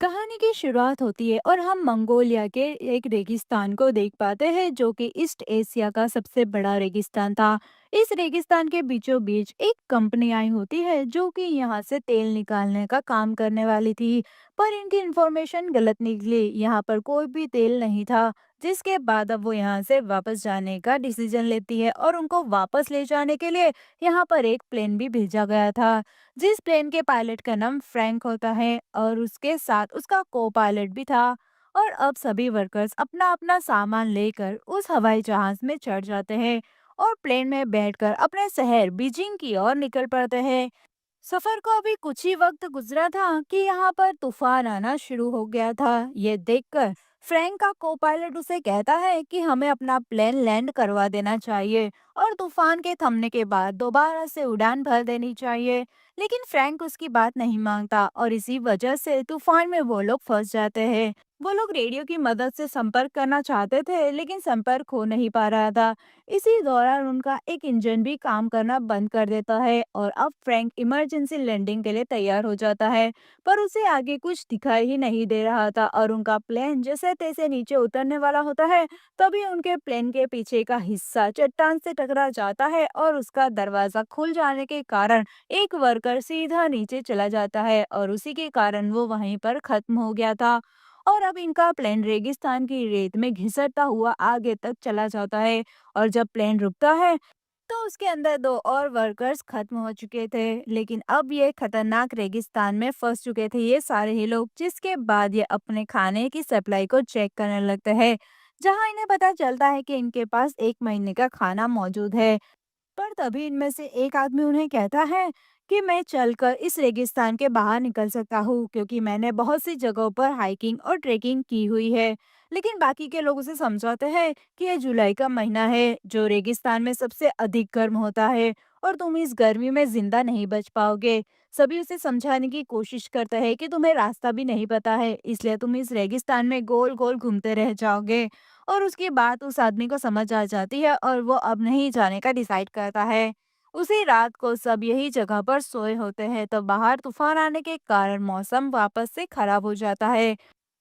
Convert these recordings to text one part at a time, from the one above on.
कहानी की शुरुआत होती है और हम मंगोलिया के एक रेगिस्तान को देख पाते हैं जो कि ईस्ट एशिया का सबसे बड़ा रेगिस्तान था। इस रेगिस्तान के बीचों बीच एक कंपनी आई होती है जो कि यहाँ से तेल निकालने का काम करने वाली थी। पर इनकी इंफॉर्मेशन गलत निकली, यहाँ पर कोई भी तेल नहीं था। जिसके बाद अब वो यहाँ से वापस जाने का डिसीजन लेती है और उनको वापस ले जाने के लिए यहाँ पर एक प्लेन भी भेजा गया था, जिस प्लेन के पायलट का नाम फ्रैंक होता है और उसके साथ उसका को पायलट भी था। और अब सभी वर्कर्स अपना अपना सामान लेकर उस हवाई जहाज में चढ़ जाते हैं और प्लेन में बैठकर अपने शहर बीजिंग की ओर निकल पड़ते हैं। सफर को अभी कुछ ही वक्त गुजरा था कि यहाँ पर तूफान आना शुरू हो गया था। ये देखकर फ्रैंक का को पायलट उसे कहता है कि हमें अपना प्लेन लैंड करवा देना चाहिए और तूफान के थमने के बाद दोबारा से उड़ान भर देनी चाहिए। लेकिन फ्रैंक उसकी बात नहीं मानता और इसी वजह से तूफान में वो लोग फंस जाते हैं। वो लोग रेडियो की मदद से संपर्क करना चाहते थे लेकिन संपर्क हो नहीं पा रहा था। इसी दौरान उनका एक इंजन भी काम करना बंद कर देता है और अब फ्रैंक इमरजेंसी लैंडिंग के लिए तैयार हो जाता है। पर उसे आगे कुछ दिखाई ही नहीं दे रहा था और उनका प्लेन जैसे तैसे नीचे उतरने वाला होता है। तभी उनके प्लेन के पीछे का हिस्सा चट्टान से टकरा जाता है और उसका दरवाजा खुल जाने के कारण एक वर्कर सीधा नीचे चला जाता है और उसी के कारण वो वहीं पर खत्म हो गया था। और अब इनका प्लेन रेगिस्तान की रेत में घिसटता हुआ आगे तक चला जाता है और जब प्लेन रुकता है तो उसके अंदर दो और वर्कर्स खत्म हो चुके थे। लेकिन अब ये खतरनाक रेगिस्तान में फंस चुके थे ये सारे ही लोग, जिसके बाद ये अपने खाने की सप्लाई को चेक करने लगते हैं, जहां इन्हें पता चलता है कि इनके पास 1 महीने का खाना मौजूद है। पर तभी इनमें से एक आदमी उन्हें कहता है कि मैं चलकर इस रेगिस्तान के बाहर निकल सकता हूँ क्योंकि मैंने बहुत सी जगहों पर हाइकिंग और ट्रेकिंग की हुई है। लेकिन बाकी के लोग उसे समझाते हैं कि यह जुलाई का महीना है जो रेगिस्तान में सबसे अधिक गर्म होता है और तुम इस गर्मी में जिंदा नहीं बच पाओगे। सभी उसे समझाने की कोशिश करते हैं कि तुम्हें रास्ता भी नहीं पता है, इसलिए तुम इस रेगिस्तान में गोल गोल घूमते रह जाओगे। और उसकी बात उस आदमी को समझ आ जाती है और वो अब नहीं जाने का डिसाइड करता है। उसी रात को सब यही जगह पर सोए होते हैं तो बाहर तूफान आने के कारण मौसम वापस से खराब हो जाता है।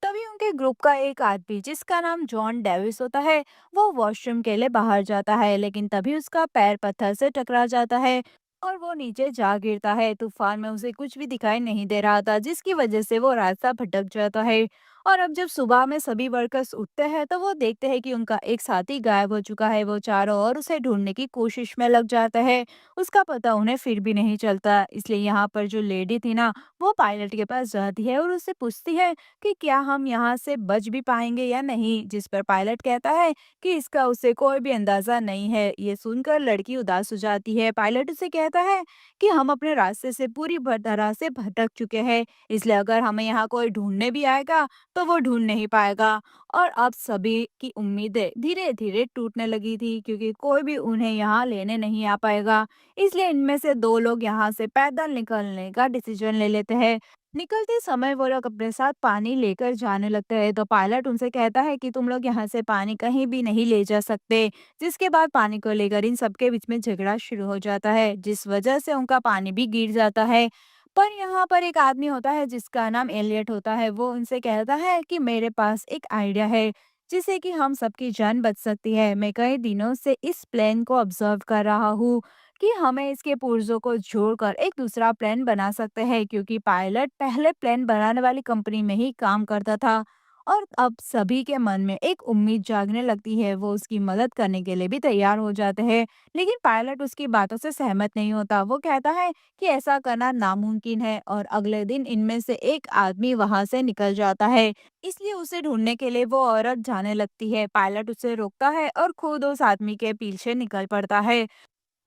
तभी उनके ग्रुप का एक आदमी जिसका नाम जॉन डेविस होता है, वो वॉशरूम के लिए बाहर जाता है लेकिन तभी उसका पैर पत्थर से टकरा जाता है और वो नीचे जा गिरता है। तूफान में उसे कुछ भी दिखाई नहीं दे रहा था जिसकी वजह से वो रास्ता भटक जाता है। और अब जब सुबह में सभी वर्कर्स उठते हैं तो वो देखते हैं कि उनका एक साथी गायब हो चुका है। वो चारों ओर उसे ढूंढने की कोशिश में लग जाता है, उसका पता उन्हें फिर भी नहीं चलता। इसलिए यहाँ पर जो लेडी थी ना, वो पायलट के पास जाती है और उससे पूछती है कि क्या हम यहाँ से बच भी पाएंगे या नहीं, जिस पर पायलट कहता है कि इसका उसे कोई भी अंदाजा नहीं है। ये सुनकर लड़की उदास हो जाती है। पायलट उसे कहता है कि हम अपने रास्ते से पूरी तरह से भटक चुके हैं, इसलिए अगर हमें यहाँ कोई ढूंढने भी आएगा तो वो ढूंढ नहीं पाएगा। और अब सभी की उम्मीदें धीरे धीरे टूटने लगी थी क्योंकि कोई भी उन्हें यहाँ लेने नहीं आ पाएगा। इसलिए इनमें से दो लोग यहाँ से पैदल निकलने का डिसीजन ले लेते हैं। निकलते समय वो लोग अपने साथ पानी लेकर जाने लगते हैं तो पायलट उनसे कहता है कि तुम लोग यहाँ से पानी कहीं भी नहीं ले जा सकते। जिसके बाद पानी को लेकर इन सबके बीच में झगड़ा शुरू हो जाता है जिस वजह से उनका पानी भी गिर जाता है। पर यहाँ पर एक आदमी होता है जिसका नाम एलियट होता है। वो उनसे कहता है कि मेरे पास एक आइडिया है जिससे कि हम सबकी जान बच सकती है। मैं कई दिनों से इस प्लान को ऑब्जर्व कर रहा हूँ कि हमें इसके पुर्जों को जोड़कर एक दूसरा प्लान बना सकते हैं क्योंकि पायलट पहले प्लान बनाने वाली कंपनी में ही काम करता था। और अब सभी के मन में एक उम्मीद जागने लगती है। वो उसकी मदद करने के लिए भी तैयार हो जाते हैं। लेकिन पायलट उसकी बातों से सहमत नहीं होता। वो कहता है कि ऐसा करना नामुमकिन है और अगले दिन इनमें से एक आदमी वहां से निकल जाता है। इसलिए उसे ढूंढने के लिए वो औरत जाने लगती है। पायलट उसे रोकता है और खुद उस आदमी के पीछे निकल पड़ता है।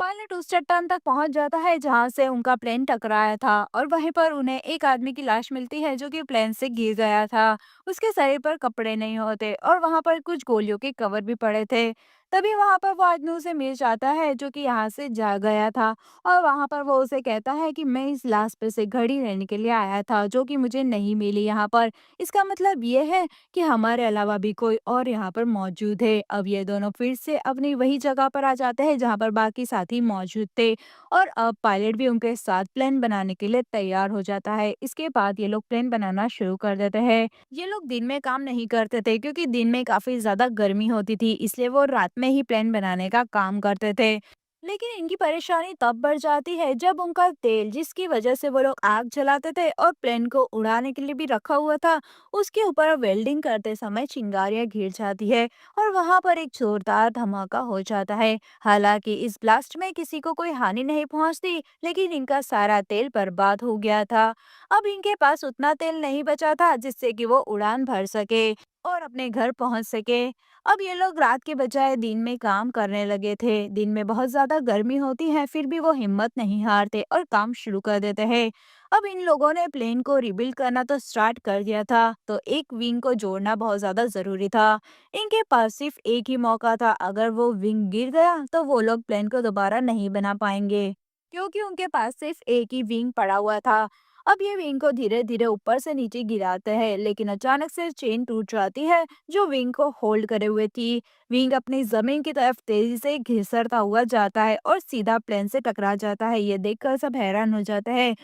पायलट उस चट्टान तक पहुंच जाता है जहां से उनका प्लेन टकराया था और वहीं पर उन्हें एक आदमी की लाश मिलती है जो कि प्लेन से गिर गया था। उसके शरीर पर कपड़े नहीं होते और वहां पर कुछ गोलियों के कवर भी पड़े थे। तभी वहां पर वो आदमी उसे मिल जाता है जो कि यहाँ से जा गया था। और वहां पर वो उसे कहता है कि मैं इस लाश पे से घड़ी लेने के लिए आया था जो कि मुझे नहीं मिली यहाँ पर। इसका मतलब ये है कि हमारे अलावा भी कोई और यहाँ पर मौजूद है। अब ये दोनों फिर से अपनी वही जगह पर आ जाते हैं जहाँ पर बाकी साथी मौजूद थे। और अब पायलट भी उनके साथ प्लान बनाने के लिए तैयार हो जाता है। इसके बाद ये लोग प्लान बनाना शुरू कर देते हैं। ये लोग दिन में काम नहीं करते थे क्योंकि दिन में काफी ज्यादा गर्मी होती थी, इसलिए वो रात में ही प्लान बनाने का काम करते थे। लेकिन इनकी परेशानी तब बढ़ जाती है जब उनका तेल जिसकी वजह से वो लोग आग जलाते थे और प्लेन को उड़ाने के लिए भी रखा हुआ था, उसके ऊपर वेल्डिंग करते समय चिंगारियां घिर जाती है और वहां पर एक जोरदार धमाका हो जाता है। हालांकि इस ब्लास्ट में किसी को कोई हानि नहीं पहुंचती, लेकिन इनका सारा तेल बर्बाद हो गया था। अब इनके पास उतना तेल नहीं बचा था जिससे कि वो उड़ान भर सके और अपने घर पहुंच सके। अब ये लोग रात के बजाय दिन में काम करने लगे थे। दिन में बहुत ज्यादा गर्मी होती है, फिर भी वो हिम्मत नहीं हारते और काम शुरू कर देते हैं। अब इन लोगों ने प्लेन को रिबिल्ड करना तो स्टार्ट कर दिया था, तो एक विंग को जोड़ना बहुत ज्यादा जरूरी था। इनके पास सिर्फ एक ही मौका था, अगर वो विंग गिर गया तो वो लोग प्लेन को दोबारा नहीं बना पाएंगे, क्योंकि उनके पास सिर्फ एक ही विंग पड़ा हुआ था। अब ये विंग को धीरे धीरे ऊपर से नीचे गिराते हैं, लेकिन अचानक से चेन टूट जाती है जो विंग को होल्ड करे हुए थी। विंग अपनी जमीन की तरफ तेजी से घिसरता हुआ जाता है और सीधा प्लेन से टकरा जाता है। ये देखकर सब हैरान हो जाते हैं।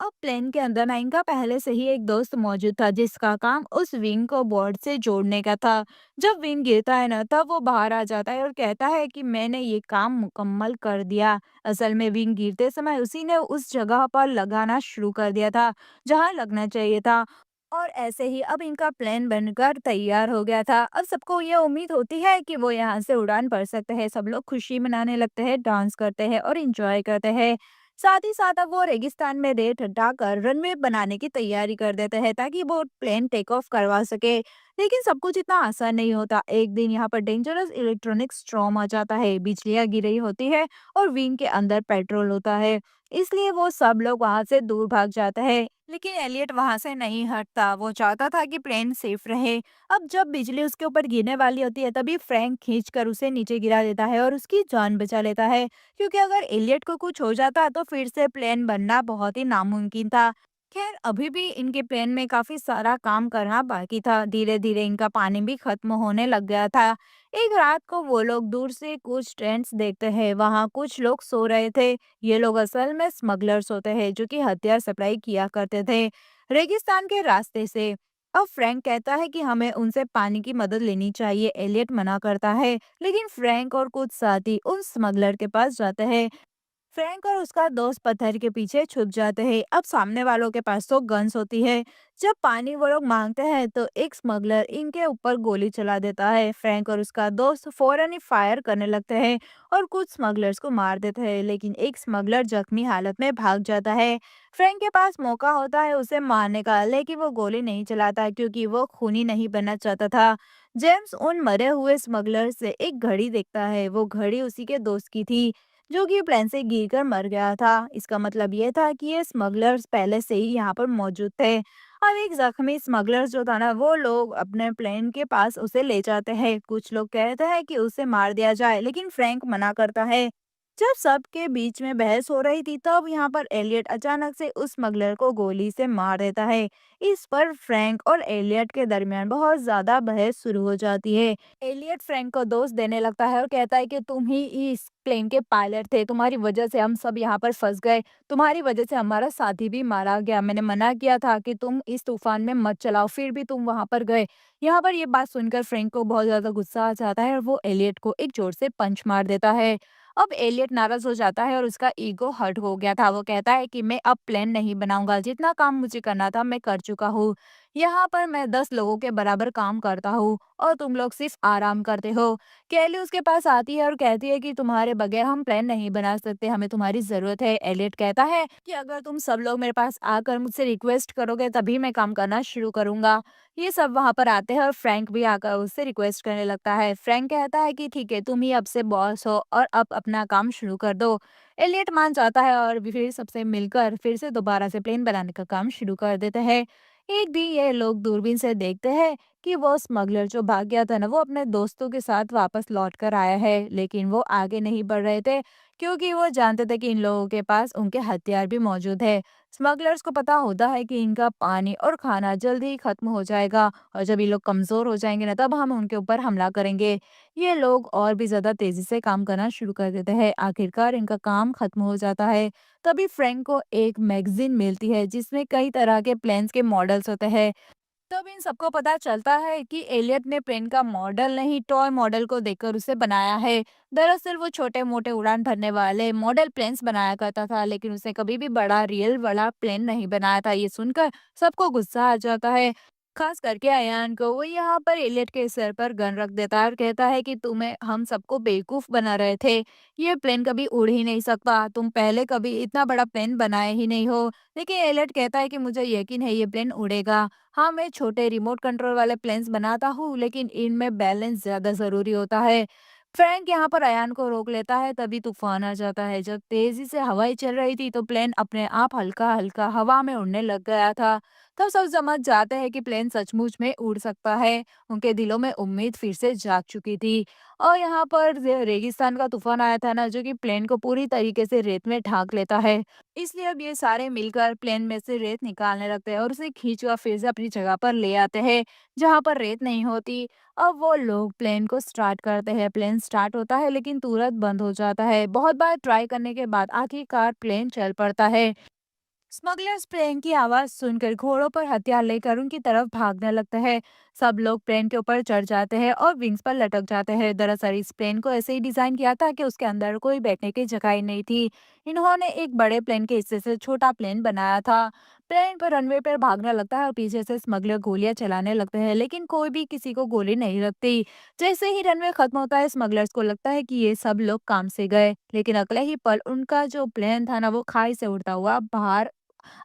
अब प्लेन के अंदर ना इनका पहले से ही एक दोस्त मौजूद था जिसका काम उस विंग को बोर्ड से जोड़ने का था। जब विंग गिरता है ना तब वो बाहर आ जाता है और कहता है कि मैंने ये काम मुकम्मल कर दिया। असल में विंग गिरते समय उसी ने उस जगह पर लगाना शुरू कर दिया था जहां लगना चाहिए था। और ऐसे ही अब इनका प्लान बनकर तैयार हो गया था। अब सबको ये उम्मीद होती है कि वो यहाँ से उड़ान भर सकते हैं। सब लोग खुशी मनाने लगते हैं, डांस करते हैं और एंजॉय करते हैं। साथ ही साथ अब वो रेगिस्तान में रेत हटाकर रनवे बनाने की तैयारी कर देते हैं ताकि वो प्लेन टेक ऑफ करवा सके। लेकिन सब कुछ इतना आसान नहीं होता। एक दिन यहाँ पर डेंजरस इलेक्ट्रॉनिक स्ट्रॉम आ जाता है, बिजलियां गिर रही होती है और विंग के अंदर पेट्रोल होता है। इसलिए वो सब लोग वहां से दूर भाग जाते हैं। लेकिन एलियट वहां से नहीं हटता, वो चाहता था कि प्लेन सेफ रहे। अब जब बिजली उसके ऊपर गिरने वाली होती है तभी फ्रैंक खींचकर उसे नीचे गिरा देता है और उसकी जान बचा लेता है, क्योंकि अगर एलियट को कुछ हो जाता तो फिर से प्लेन बनना बहुत ही नामुमकिन था। खैर अभी भी इनके प्लेन में काफी सारा काम करना बाकी था। धीरे धीरे इनका पानी भी खत्म होने लग गया था। एक रात को वो लोग दूर से कुछ टेंट्स देखते हैं, वहां कुछ लोग सो रहे थे। ये लोग असल में स्मगलर्स होते हैं जो कि हथियार सप्लाई किया करते थे रेगिस्तान के रास्ते से। अब फ्रैंक कहता है कि हमें उनसे पानी की मदद लेनी चाहिए। एलियट मना करता है, लेकिन फ्रैंक और कुछ साथी उन स्मगलर के पास जाते हैं। फ्रैंक और उसका दोस्त पत्थर के पीछे छुप जाते हैं। अब सामने वालों के पास तो गन्स होती है। जब पानी वो लोग मांगते हैं तो एक स्मगलर इनके ऊपर गोली चला देता है। फ्रैंक और उसका दोस्त फौरन ही फायर करने लगते हैं और कुछ स्मगलर्स को मार देते हैं, लेकिन एक स्मगलर जख्मी हालत में भाग जाता है। फ्रैंक के पास मौका होता है उसे मारने का, लेकिन वो गोली नहीं चलाता क्योंकि वो खूनी नहीं बनना चाहता था। जेम्स उन मरे हुए स्मगलर से एक घड़ी देखता है। वो घड़ी उसी के दोस्त की थी जो कि प्लेन से गिरकर मर गया था। इसका मतलब ये था कि ये स्मगलर्स पहले से ही यहाँ पर मौजूद थे। अब एक जख्मी स्मगलर्स जो था ना वो लोग अपने प्लेन के पास उसे ले जाते हैं। कुछ लोग कहते हैं कि उसे मार दिया जाए, लेकिन फ्रैंक मना करता है। जब सबके बीच में बहस हो रही थी तब यहाँ पर एलियट अचानक से उस स्मगलर को गोली से मार देता है। इस पर फ्रैंक और एलियट के दरमियान बहुत ज्यादा बहस शुरू हो जाती है। एलियट फ्रैंक को दोष देने लगता है और कहता है कि तुम ही इस प्लेन के पायलट थे, तुम्हारी वजह से हम सब यहाँ पर फंस गए, तुम्हारी वजह से हमारा साथी भी मारा गया। मैंने मना किया था कि तुम इस तूफान में मत चलाओ, फिर भी तुम वहां पर गए। यहाँ पर ये बात सुनकर फ्रैंक को बहुत ज्यादा गुस्सा आ जाता है और वो एलियट को एक जोर से पंच मार देता है। अब एलियट नाराज हो जाता है और उसका ईगो हर्ट हो गया था। वो कहता है कि मैं अब प्लेन नहीं बनाऊंगा, जितना काम मुझे करना था मैं कर चुका हूँ। यहाँ पर मैं 10 लोगों के बराबर काम करता हूँ और तुम लोग सिर्फ आराम करते हो। केली उसके पास आती है और कहती है कि तुम्हारे बगैर हम प्लान नहीं बना सकते, हमें तुम्हारी जरूरत है। एलियट कहता है कि अगर तुम सब लोग मेरे पास आकर मुझसे रिक्वेस्ट करोगे तभी मैं काम करना शुरू करूंगा। ये सब वहां पर आते हैं और फ्रैंक भी आकर उससे रिक्वेस्ट करने लगता है। फ्रैंक कहता है कि ठीक है, तुम ही अब से बॉस हो और अब अपना काम शुरू कर दो। एलियट मान जाता है और फिर सबसे मिलकर फिर से दोबारा से प्लेन बनाने का काम शुरू कर देते हैं। एक दिन ये लोग दूरबीन से देखते हैं कि वो स्मगलर जो भाग गया था ना, वो अपने दोस्तों के साथ वापस लौट कर आया है, लेकिन वो आगे नहीं बढ़ रहे थे क्योंकि वो जानते थे कि इन लोगों के पास उनके हथियार भी मौजूद है। स्मगलर्स को पता होता है कि इनका पानी और खाना जल्द ही खत्म हो जाएगा और जब ये लोग कमजोर हो जाएंगे ना, तब हम उनके ऊपर हमला करेंगे। ये लोग और भी ज्यादा तेजी से काम करना शुरू कर देते हैं। आखिरकार इनका काम खत्म हो जाता है। तभी फ्रैंक को एक मैगजीन मिलती है जिसमें कई तरह के प्लेन्स के मॉडल्स होते हैं। तब इन सबको पता चलता है कि एलियट ने प्लेन का मॉडल नहीं, टॉय मॉडल को देखकर उसे बनाया है। दरअसल वो छोटे मोटे उड़ान भरने वाले मॉडल प्लेन्स बनाया करता था, लेकिन उसने कभी भी बड़ा रियल बड़ा प्लेन नहीं बनाया था। ये सुनकर सबको गुस्सा आ जाता है, खास करके अयान को। वो यहाँ पर एलियट के सिर पर गन रख देता है और कहता है कि तुम्हें हम सबको बेवकूफ बना रहे थे। ये प्लेन कभी उड़ ही नहीं सकता, तुम पहले कभी इतना बड़ा प्लेन बनाए ही नहीं हो। लेकिन एलियट कहता है कि मुझे यकीन है ये प्लेन उड़ेगा। हाँ, मैं छोटे रिमोट कंट्रोल वाले प्लेन्स बनाता हूँ, लेकिन इनमें बैलेंस ज़्यादा ज़रूरी होता है। फ्रैंक यहाँ पर अयान को रोक लेता है, तभी तूफान आ जाता है। जब तेज़ी से हवाएं चल रही थी, तो प्लेन अपने आप हल्का-हल्का हवा में उड़ने लग गया था। तब सब समझ जाते हैं कि प्लेन सचमुच में उड़ सकता है। उनके दिलों में उम्मीद फिर से जाग चुकी थी। और यहाँ पर रेगिस्तान का तूफान आया था ना, जो कि प्लेन को पूरी तरीके से रेत में ढाक लेता है। इसलिए अब ये सारे मिलकर प्लेन में से रेत निकालने लगते हैं और उसे खींचकर फिर से अपनी जगह पर ले आते हैं, जहाँ पर रेत नहीं होती। अब वो लोग प्लेन को स्टार्ट करते हैं। प्लेन स्टार्ट होता है लेकिन तुरंत बंद हो जाता है। बहुत बार ट्राई करने के बाद आखिरकार प्लेन चल पड़ता है। स्मगलर्स प्लेन की आवाज सुनकर घोड़ों पर हथियार लेकर उनकी तरफ भागने लगते हैं। सब लोग प्लेन के ऊपर चढ़ जाते हैं और विंग्स पर लटक जाते हैं। दरअसल इस प्लेन को ऐसे ही डिजाइन किया था कि उसके अंदर कोई बैठने की जगह ही नहीं थी। इन्होंने एक बड़े प्लेन के हिस्से से छोटा प्लेन बनाया था। प्लेन पर रनवे पर भागने लगता है और पीछे से स्मगलर गोलियां चलाने लगते हैं, लेकिन कोई भी किसी को गोली नहीं लगती। जैसे ही रनवे खत्म होता है, स्मगलर्स को लगता है कि ये सब लोग काम से गए, लेकिन अगले ही पल उनका जो प्लेन था ना, वो खाई से उड़ता हुआ बाहर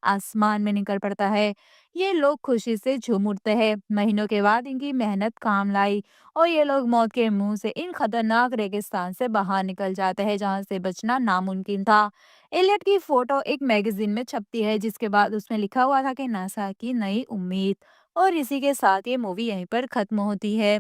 आसमान में निकल पड़ता है। ये लोग खुशी से झूम उठते हैं। महीनों के बाद इनकी मेहनत काम लाई और ये लोग मौत के मुंह से इन खतरनाक रेगिस्तान से बाहर निकल जाते हैं, जहां से बचना नामुमकिन था। एलियट की फोटो एक मैगजीन में छपती है, जिसके बाद उसमें लिखा हुआ था कि नासा की नई उम्मीद। और इसी के साथ ये मूवी यहीं पर खत्म होती है।